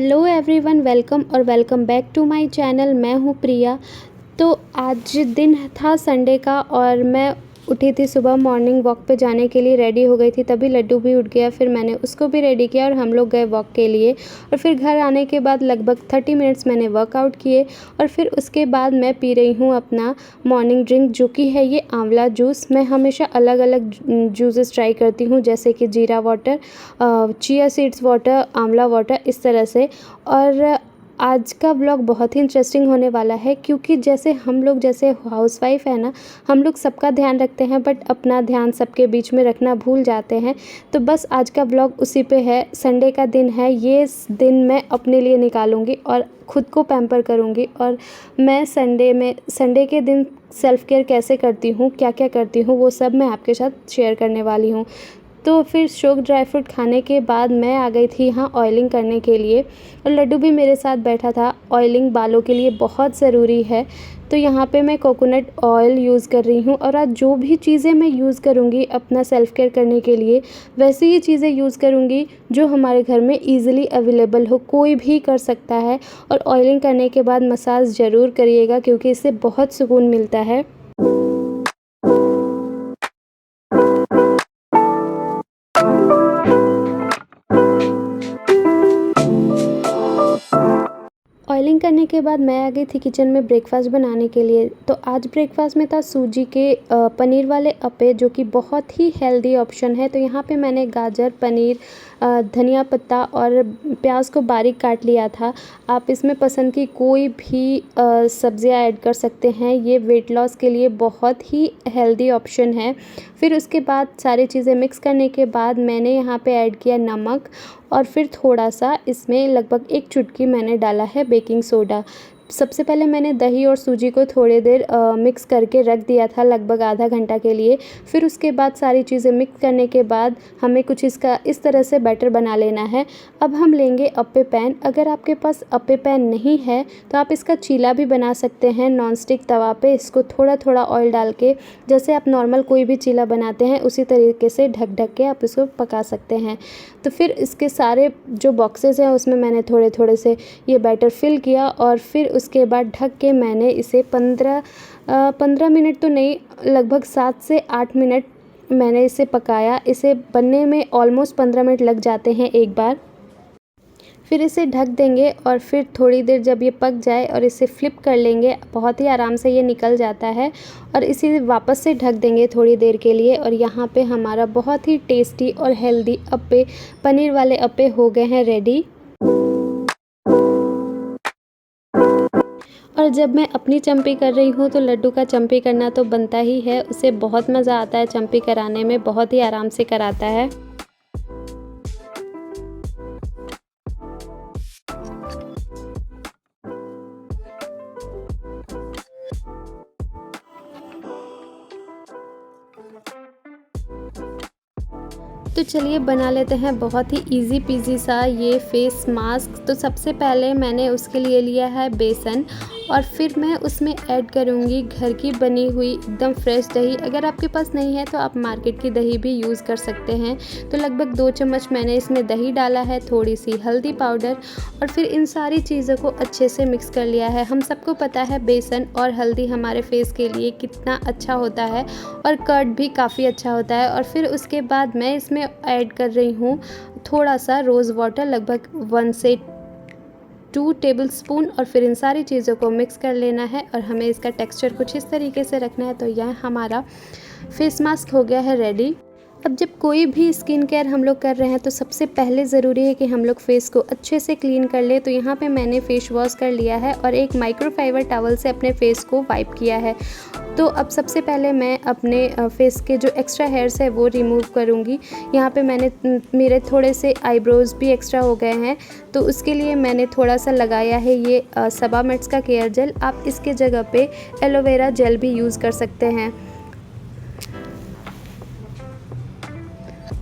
Hello everyone, welcome और welcome back to my channel. मैं हूँ प्रिया। तो आज दिन था संडे का और मैं उठी थी सुबह मॉर्निंग वॉक पे जाने के लिए, रेडी हो गई थी। तभी लड्डू भी उठ गया, फिर मैंने उसको भी रेडी किया और हम लोग गए वॉक के लिए। और फिर घर आने के बाद लगभग 30 मिनट्स मैंने वर्कआउट किए और फिर उसके बाद मैं पी रही हूँ अपना मॉर्निंग ड्रिंक, जो कि है ये आंवला जूस। मैं हमेशा अलग अलग जूसेस ट्राई करती हूँ, जैसे कि जीरा वाटर, चिया सीड्स वाटर, आंवला वाटर, इस तरह से। और आज का ब्लॉग बहुत ही इंटरेस्टिंग होने वाला है, क्योंकि जैसे हम लोग जैसे हाउसवाइफ है ना, हम लोग सबका ध्यान रखते हैं बट अपना ध्यान सबके बीच में रखना भूल जाते हैं। तो बस आज का ब्लॉग उसी पे है। संडे का दिन है, ये दिन मैं अपने लिए निकालूंगी और ख़ुद को पैम्पर करूंगी। और मैं संडे के दिन सेल्फ़ केयर कैसे करती हूँ, क्या क्या करती हूँ, वो सब मैं आपके साथ शेयर करने वाली हूँ। तो फिर शोक ड्राई फ्रूट खाने के बाद मैं आ गई थी यहाँ ऑयलिंग करने के लिए, और लड्डू भी मेरे साथ बैठा था। ऑयलिंग बालों के लिए बहुत ज़रूरी है। तो यहाँ पे मैं कोकोनट ऑयल यूज़ कर रही हूँ। और आज जो भी चीज़ें मैं यूज़ करूँगी अपना सेल्फ़ केयर करने के लिए, वैसी ही चीज़ें यूज़ करूँगी जो हमारे घर में ईज़िली अवेलेबल हो, कोई भी कर सकता है। और ऑयलिंग करने के बाद मसाज ज़रूर करिएगा, क्योंकि इससे बहुत सुकून मिलता है। ऑयलिंग करने के बाद मैं आ गई थी किचन में ब्रेकफास्ट बनाने के लिए। तो आज ब्रेकफास्ट में था सूजी के पनीर वाले अप्पे, जो कि बहुत ही हेल्दी ऑप्शन है। तो यहाँ पे मैंने गाजर, पनीर, धनिया पत्ता और प्याज को बारीक काट लिया था। आप इसमें पसंद की कोई भी सब्जियाँ ऐड कर सकते हैं। ये वेट लॉस के लिए बहुत ही हेल्दी ऑप्शन है। फिर उसके बाद सारी चीज़ें मिक्स करने के बाद मैंने यहाँ पे ऐड किया नमक, और फिर थोड़ा सा इसमें लगभग 1 चुटकी मैंने डाला है बेकिंग सोडा। सबसे पहले मैंने दही और सूजी को थोड़ी देर मिक्स करके रख दिया था, लगभग आधा घंटा के लिए। फिर उसके बाद सारी चीज़ें मिक्स करने के बाद हमें कुछ इसका इस तरह से बैटर बना लेना है। अब हम लेंगे अप्पे पैन। अगर आपके पास अप्पे पैन नहीं है तो आप इसका चीला भी बना सकते हैं। नॉन स्टिक तवा पे इसको थोड़ा थोड़ा ऑयल डाल के, जैसे आप नॉर्मल कोई भी चीला बनाते हैं उसी तरीके से ढक ढक के आप इसको पका सकते हैं। तो फिर इसके सारे जो बॉक्सेस हैं उसमें मैंने थोड़े थोड़े से ये बैटर फिल किया, और फिर उसके बाद ढक के मैंने इसे 15 मिनट तो नहीं, लगभग 7 से 8 मिनट मैंने इसे पकाया। इसे बनने में ऑलमोस्ट 15 मिनट लग जाते हैं एक बार। फिर इसे ढक देंगे और फिर थोड़ी देर जब ये पक जाए और इसे फ्लिप कर लेंगे, बहुत ही आराम से ये निकल जाता है। और इसे वापस से ढक देंगे थोड़ी देर के लिए। और यहाँ पे हमारा बहुत ही टेस्टी और हेल्दी अप्पे, पनीर वाले अप्पे हो गए हैं रेडी। और जब मैं अपनी चंपी कर रही हूँ तो लड्डू का चंपी करना तो बनता ही है। उसे बहुत मज़ा आता है चंपी कराने में, बहुत ही आराम से कराता है। तो चलिए बना लेते हैं बहुत ही इजी पीजी सा ये फेस मास्क। तो सबसे पहले मैंने उसके लिए लिया है बेसन, और फिर मैं उसमें ऐड करूँगी घर की बनी हुई एकदम फ्रेश दही। अगर आपके पास नहीं है तो आप मार्केट की दही भी यूज़ कर सकते हैं। तो लगभग 2 चम्मच मैंने इसमें दही डाला है, थोड़ी सी हल्दी पाउडर, और फिर इन सारी चीज़ों को अच्छे से मिक्स कर लिया है। हम सबको पता है बेसन और हल्दी हमारे फेस के लिए कितना अच्छा होता है, और कर्ड भी काफ़ी अच्छा होता है। और फिर उसके बाद मैं इसमें ऐड कर रही हूँ थोड़ा सा रोज़ वाटर, लगभग 1 से 2 टेबलस्पून। और फिर इन सारी चीज़ों को मिक्स कर लेना है, और हमें इसका टेक्सचर कुछ इस तरीके से रखना है। तो यह हमारा फेस मास्क हो गया है रेडी। अब जब कोई भी स्किन केयर हम लोग कर रहे हैं तो सबसे पहले ज़रूरी है कि हम लोग फेस को अच्छे से क्लीन कर ले। तो यहाँ पे मैंने फेस वॉश कर लिया है और एक माइक्रोफाइबर टॉवल से अपने फेस को वाइप किया है। तो अब सबसे पहले मैं अपने फेस के जो एक्स्ट्रा हेयर्स है वो रिमूव करूँगी। यहाँ पे मेरे थोड़े से आईब्रोज़ भी एक्स्ट्रा हो गए हैं, तो उसके लिए मैंने थोड़ा सा लगाया है ये सबामेट्स का केयर जेल। आप इसके जगह पे एलोवेरा जेल भी यूज़ कर सकते हैं।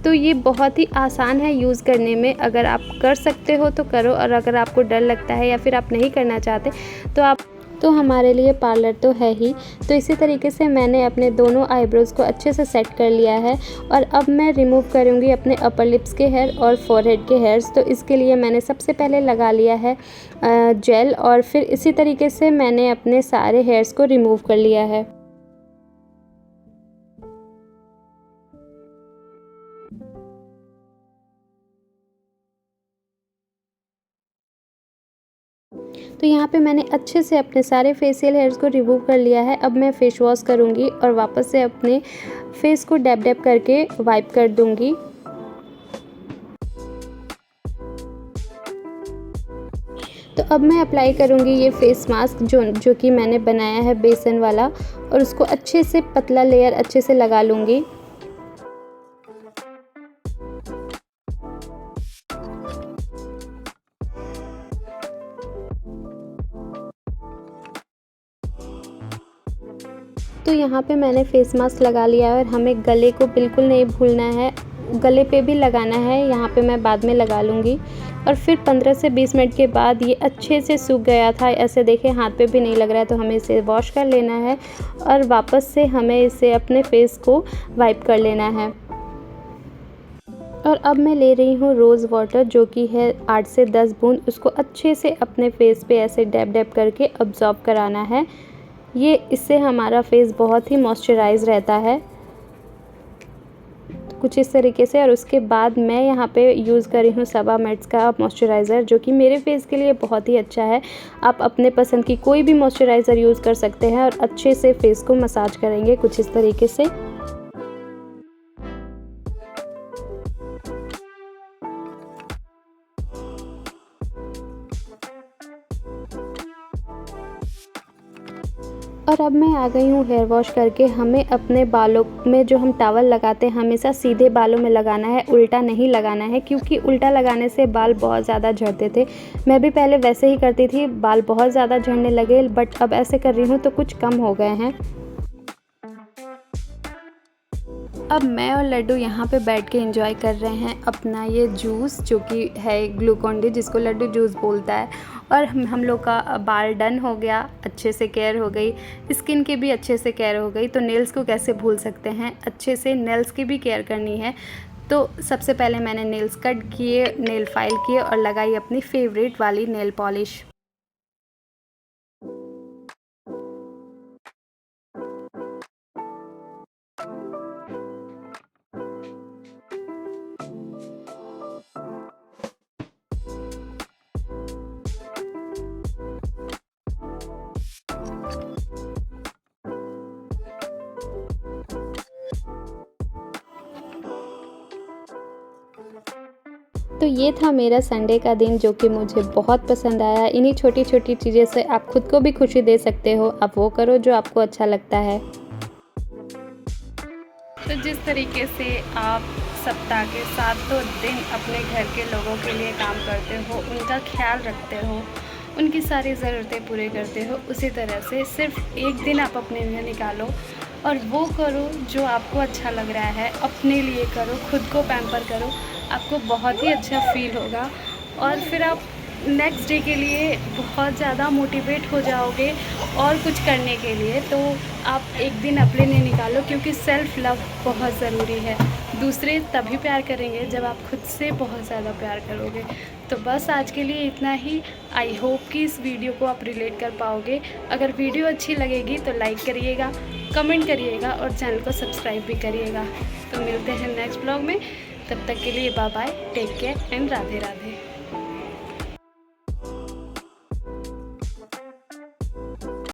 तो ये बहुत ही आसान है यूज़ करने में। अगर आप कर सकते हो तो करो, और अगर आपको डर लगता है या फिर आप नहीं करना चाहते तो आप तो हमारे लिए पार्लर तो है ही। तो इसी तरीके से मैंने अपने दोनों आईब्रोज़ को अच्छे से सेट कर लिया है और अब मैं रिमूव करूँगी अपने अपर लिप्स के हेयर और फोरहेड के हेयर्स। तो इसके लिए मैंने सबसे पहले लगा लिया है जेल और फिर इसी तरीके से मैंने अपने सारे हेयर्स को रिमूव कर लिया है। तो यहाँ पे मैंने अच्छे से अपने सारे फेशियल हेयर्स को रिमूव कर लिया है। अब मैं फेस वॉश करूँगी और वापस से अपने फेस को डैब डैब करके वाइप कर दूँगी। तो अब मैं अप्लाई करूँगी ये फेस मास्क जो कि मैंने बनाया है बेसन वाला, और उसको अच्छे से पतला लेयर अच्छे से लगा लूँगी। तो यहाँ पे मैंने फेस मास्क लगा लिया है और हमें गले को बिल्कुल नहीं भूलना है, गले पे भी लगाना है। यहाँ पे मैं बाद में लगा लूँगी। और फिर 15 से 20 मिनट के बाद ये अच्छे से सूख गया था, ऐसे देखें हाथ पे भी नहीं लग रहा है। तो हमें इसे वॉश कर लेना है और वापस से हमें इसे अपने फेस को वाइप कर लेना है। और अब मैं ले रही हूँ रोज़ वाटर जो कि है 8 से 10 बूंद। उसको अच्छे से अपने फेस पे ऐसे डैब डैब करके अब्ज़ॉर्ब कराना है। ये इससे हमारा फेस बहुत ही मॉइस्चराइज रहता है, कुछ इस तरीके से। और उसके बाद मैं यहाँ पे यूज़ कर रही हूँ सबामेड्स का मॉइस्चराइज़र जो कि मेरे फेस के लिए बहुत ही अच्छा है। आप अपने पसंद की कोई भी मॉइस्चराइज़र यूज़ कर सकते हैं और अच्छे से फेस को मसाज करेंगे कुछ इस तरीके से। और अब मैं आ गई हूँ हेयर वॉश करके। हमें अपने बालों में जो हम टॉवल लगाते हैं हमेशा सीधे बालों में लगाना है, उल्टा नहीं लगाना है, क्योंकि उल्टा लगाने से बाल बहुत ज़्यादा झड़ते थे। मैं भी पहले वैसे ही करती थी, बाल बहुत ज़्यादा झड़ने लगे, बट अब ऐसे कर रही हूँ तो कुछ कम हो गए हैं। अब मैं और लड्डू यहाँ पे बैठ के एंजॉय कर रहे हैं अपना ये जूस जो कि है ग्लूकॉन डी, जिसको लड्डू जूस बोलता है। और हम लोग का बाल डन हो गया, अच्छे से केयर हो गई, स्किन की भी अच्छे से केयर हो गई। तो नेल्स को कैसे भूल सकते हैं, अच्छे से नेल्स की भी केयर करनी है। तो सबसे पहले मैंने नेल्स कट किए, नेल फाइल किए और लगाई अपनी फेवरेट वाली नेल पॉलिश। तो ये था मेरा संडे का दिन जो कि मुझे बहुत पसंद आया। इन्हीं छोटी छोटी चीज़ें से आप खुद को भी खुशी दे सकते हो। आप वो करो जो आपको अच्छा लगता है। तो जिस तरीके से आप सप्ताह के 7 दिन अपने घर के लोगों के लिए काम करते हो, उनका ख्याल रखते हो, उनकी सारी ज़रूरतें पूरे करते हो, उसी तरह से सिर्फ एक दिन आप अपने लिए निकालो और वो करो जो आपको अच्छा लग रहा है। अपने लिए करो, खुद को पैम्पर करो, आपको बहुत ही अच्छा फील होगा और फिर आप नेक्स्ट डे के लिए बहुत ज़्यादा मोटिवेट हो जाओगे और कुछ करने के लिए। तो आप एक दिन अपने लिए निकालो, क्योंकि सेल्फ़ लव बहुत ज़रूरी है। दूसरे तभी प्यार करेंगे जब आप खुद से बहुत ज़्यादा प्यार करोगे। तो बस आज के लिए इतना ही। आई होप कि इस वीडियो को आप रिलेट कर पाओगे। अगर वीडियो अच्छी लगेगी तो लाइक करिएगा, कमेंट करिएगा और चैनल को सब्सक्राइब भी करिएगा। तो मिलते हैं नेक्स्ट ब्लॉग में, तब तक के लिए bye bye, take care and Radhe Radhe.